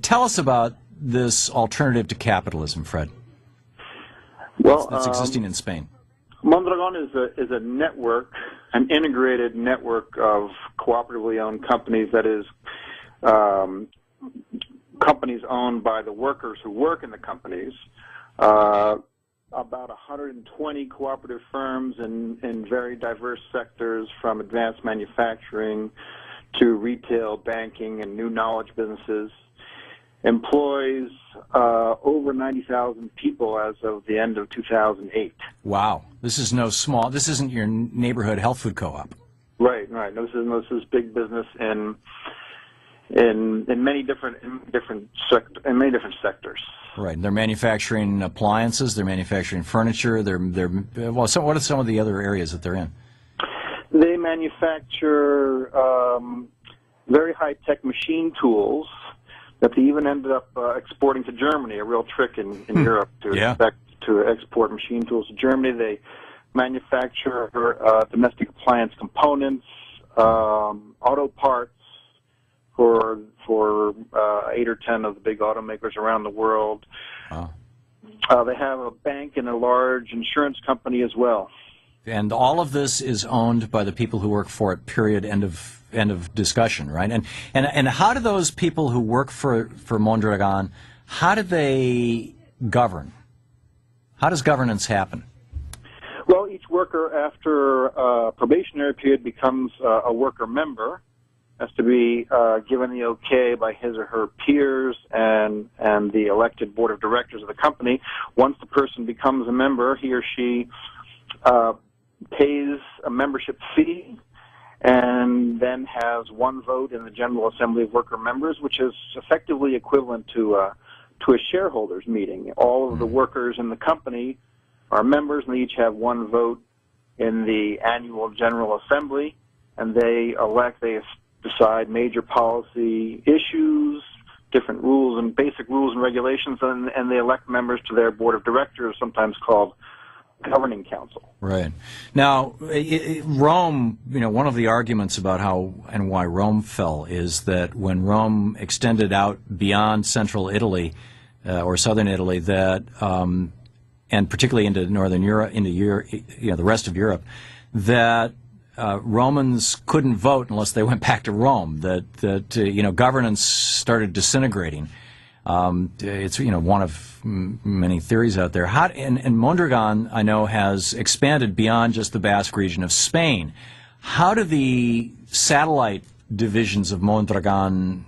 Tell us about this alternative to capitalism, Fred. Well, that's existing in Spain. Mondragon is a network, an integrated network of cooperatively owned companies. That is, companies owned by the workers who work in the companies. About 120 cooperative firms in very diverse sectors, from advanced manufacturing to retail, banking, and new knowledge businesses. Employs over 90,000 people as of the end of 2008. Wow, this is no small. This isn't your neighborhood health food co-op. Right. No, this is big business in many different sectors. Right. They're manufacturing appliances. They're manufacturing furniture. What are some of the other areas that they're in? They manufacture very high-tech machine tools that they even ended up exporting to Germany. A real trick in Europe to export machine tools to Germany. They manufacture domestic appliance components, auto parts for 8 or 10 of the big automakers around the world. Wow. They have a bank and a large insurance company as well. And all of this is owned by the people who work for it. Period. End of discussion. Right. And how do those people who work for Mondragon, how do they govern? How does governance happen? Well, each worker, after a probationary period, becomes a worker member. Has to be given the okay by his or her peers and the elected board of directors of the company. Once the person becomes a member, he or she pays a membership fee and then has one vote in the General Assembly of Worker Members, which is effectively equivalent to a shareholders meeting. All of the workers in the company are members, and they each have one vote in the annual General Assembly, and they decide major policy issues, different rules and basic rules and regulations, and they elect members to their board of directors, sometimes called governing council. Right. Now, Rome, one of the arguments about how and why Rome fell is that when Rome extended out beyond central Italy or southern Italy, that and particularly into northern Europe, the rest of Europe, that Romans couldn't vote unless they went back to Rome. That governance started disintegrating. It's one of many theories out there. And Mondragon, I know, has expanded beyond just the Basque region of Spain. How do the satellite divisions of Mondragon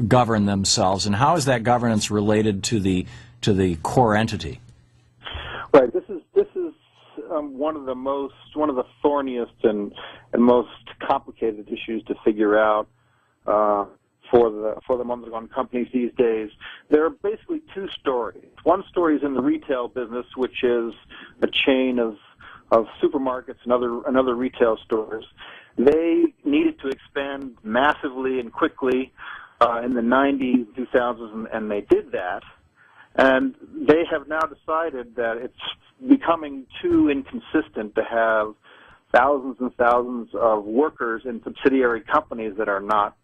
govern themselves, and how is that governance related to the core entity? Right. This is one of the thorniest and most complicated issues to figure out for the Mondragon companies these days. There are basically two stories. One story is in the retail business, which is a chain of supermarkets and other retail stores. They needed to expand massively and quickly in the 90s, 2000s, and they did that. And they have now decided that it's becoming too inconsistent to have thousands and thousands of workers in subsidiary companies that are not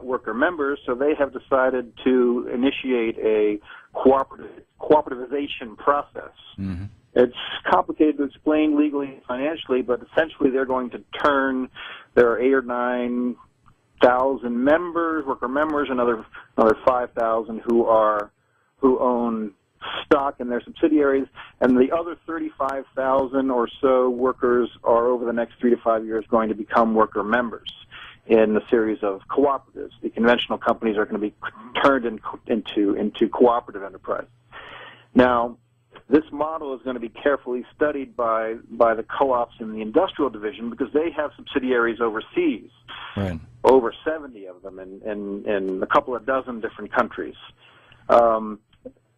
worker members. So they have decided to initiate a cooperativization process. Mm-hmm. It's complicated to explain legally and financially, but essentially they're going to turn their 8,000 or 9,000 members, worker members, another 5,000 who own stock in their subsidiaries, and the other 35,000 or so workers are over the next 3 to 5 years going to become worker members in a series of cooperatives. The conventional companies are going to be turned into cooperative enterprises. Now, this model is going to be carefully studied by the co-ops in the industrial division because they have subsidiaries overseas, right. Over 70 of them in a couple of dozen different countries.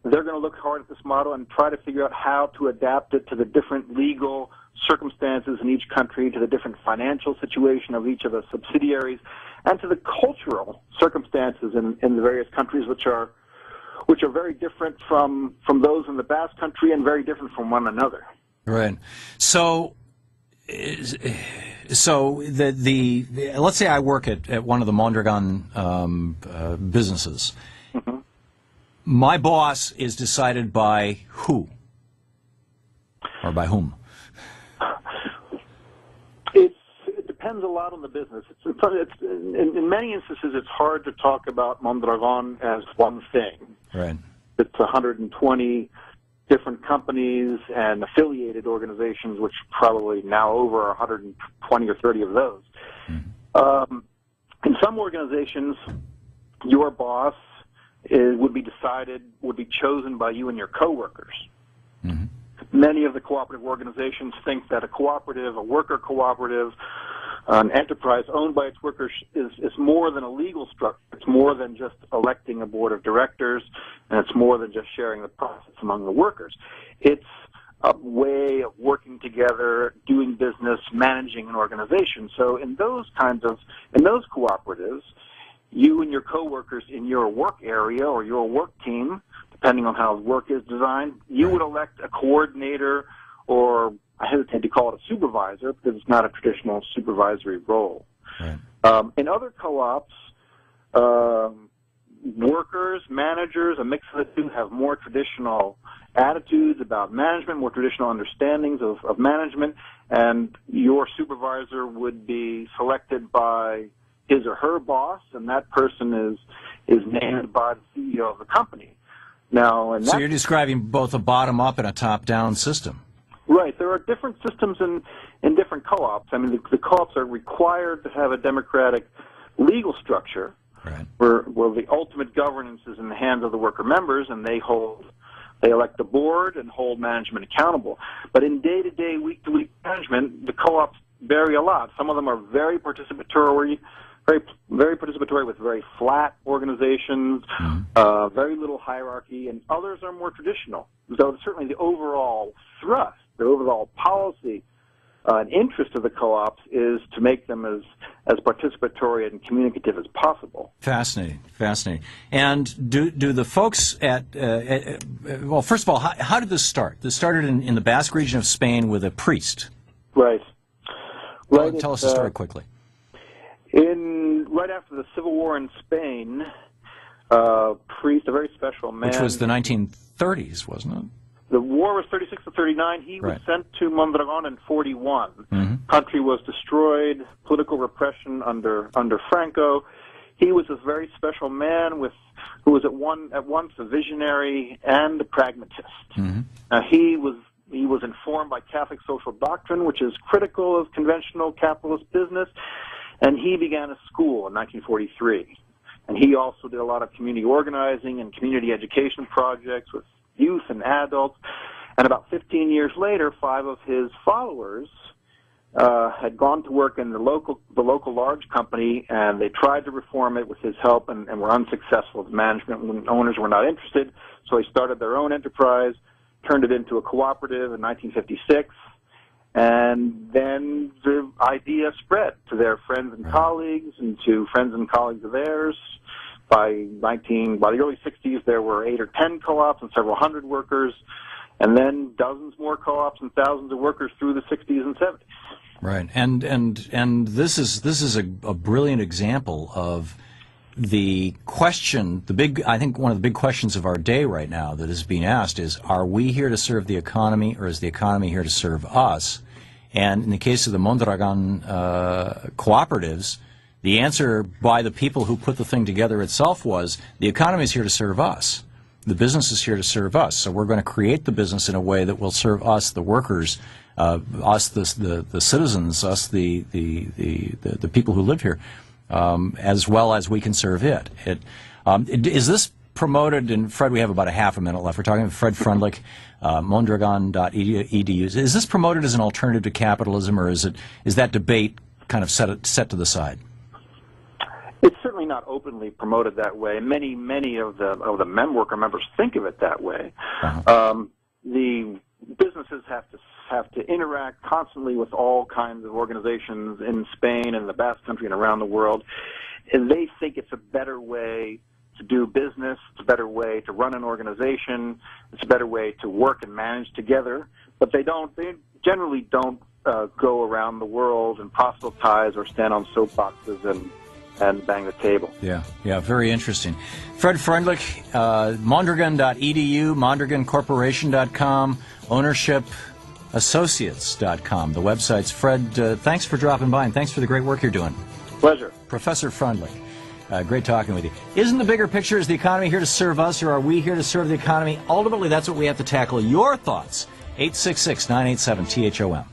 They're going to look hard at this model and try to figure out how to adapt it to the different legal circumstances in each country, to the different financial situation of each of the subsidiaries, and to the cultural circumstances in the various countries, which are very different from those in the Basque Country and very different from one another. Right. So So let's say I work at one of the Mondragon businesses. Mm-hmm. My boss is decided by who? Or by whom? It depends a lot on the business. In many instances, it's hard to talk about Mondragon as one thing. Right. It's 120 different companies and affiliated organizations, which probably now over 120 or 30 of those. Mm-hmm. In some organizations, your boss would be chosen by you and your coworkers. Mm-hmm. Many of the cooperative organizations think that a cooperative, a worker cooperative, an enterprise owned by its workers is more than a legal structure. It's more than just electing a board of directors, and it's more than just sharing the profits among the workers. It's a way of working together, doing business, managing an organization. So in those cooperatives, you and your coworkers in your work area or your work team, depending on how work is designed, you would elect a coordinator, or I hesitate to call it a supervisor because it's not a traditional supervisory role. Right. In other co-ops, workers, managers, a mix of the two have more traditional attitudes about management, more traditional understandings of management, and your supervisor would be selected by his or her boss, and that person is named by the CEO of the company. Now, so you're describing both a bottom-up and a top-down system. Right. There are different systems in different co-ops. I mean, the co-ops are required to have a democratic legal structure, right, where the ultimate governance is in the hands of the worker members, and they elect the board and hold management accountable. But in day-to-day, week-to-week management, the co-ops vary a lot. Some of them are very participatory, very participatory with very flat organizations, very little hierarchy, and others are more traditional. So certainly the overall thrust, the overall policy and interest of the co-ops is to make them as participatory and communicative as possible. Fascinating, fascinating. And do the folks well, first of all, how did this start? This started in the Basque region of Spain with a priest. Right. Tell us the story quickly. Right after the Civil War in Spain, priest, a very special man. Which was the 1930s, wasn't it? The war was 36 to 39. He was sent to Mondragon in 41. Mm-hmm. Country was destroyed, political repression under Franco. He was a very special man who was at once a visionary and a pragmatist. Mm-hmm. He was informed by Catholic social doctrine, which is critical of conventional capitalist business, and he began a school in 1943. And he also did a lot of community organizing and community education projects with youth and adults. And about 15 years later, 5 of his followers had gone to work in the local large company, and they tried to reform it with his help and were unsuccessful. The management and owners were not interested, so they started their own enterprise, turned it into a cooperative in 1956, and then the idea spread to their friends and colleagues and to friends and colleagues of theirs. By the early 60s, there were 8 or 10 co-ops and several hundred workers, and then dozens more co-ops and thousands of workers through the 60s and 70s. Right, and this is a brilliant example of the question. I think one of the big questions of our day right now that is being asked is: are we here to serve the economy, or is the economy here to serve us? And in the case of the Mondragon cooperatives, the answer by the people who put the thing together itself was, the economy is here to serve us. The business is here to serve us. So we're going to create the business in a way that will serve us, the workers, us, the citizens, us, the people who live here, as well as we can serve it. Is this promoted, and Fred, we have about a half a minute left. We're talking with Fred Freundlich, mondragon.edu. Is this promoted as an alternative to capitalism, or is that debate kind of set to the side? It's certainly not openly promoted that way. Many of the worker members think of it that way. Uh-huh. The businesses have to interact constantly with all kinds of organizations in Spain and the Basque Country and around the world, and they think it's a better way to do business. It's a better way to run an organization. It's a better way to work and manage together. But they generally don't go around the world and proselytize or stand on soapboxes and bang the table. Yeah, very interesting. Fred Freundlich, Mondragon.edu, MondragonCorporation.com, OwnershipAssociates.com. The website's Fred. Thanks for dropping by, and thanks for the great work you're doing. Pleasure. Professor Freundlich, great talking with you. Isn't the bigger picture, is the economy here to serve us, or are we here to serve the economy? Ultimately, that's what we have to tackle. Your thoughts, 866-987-THOM.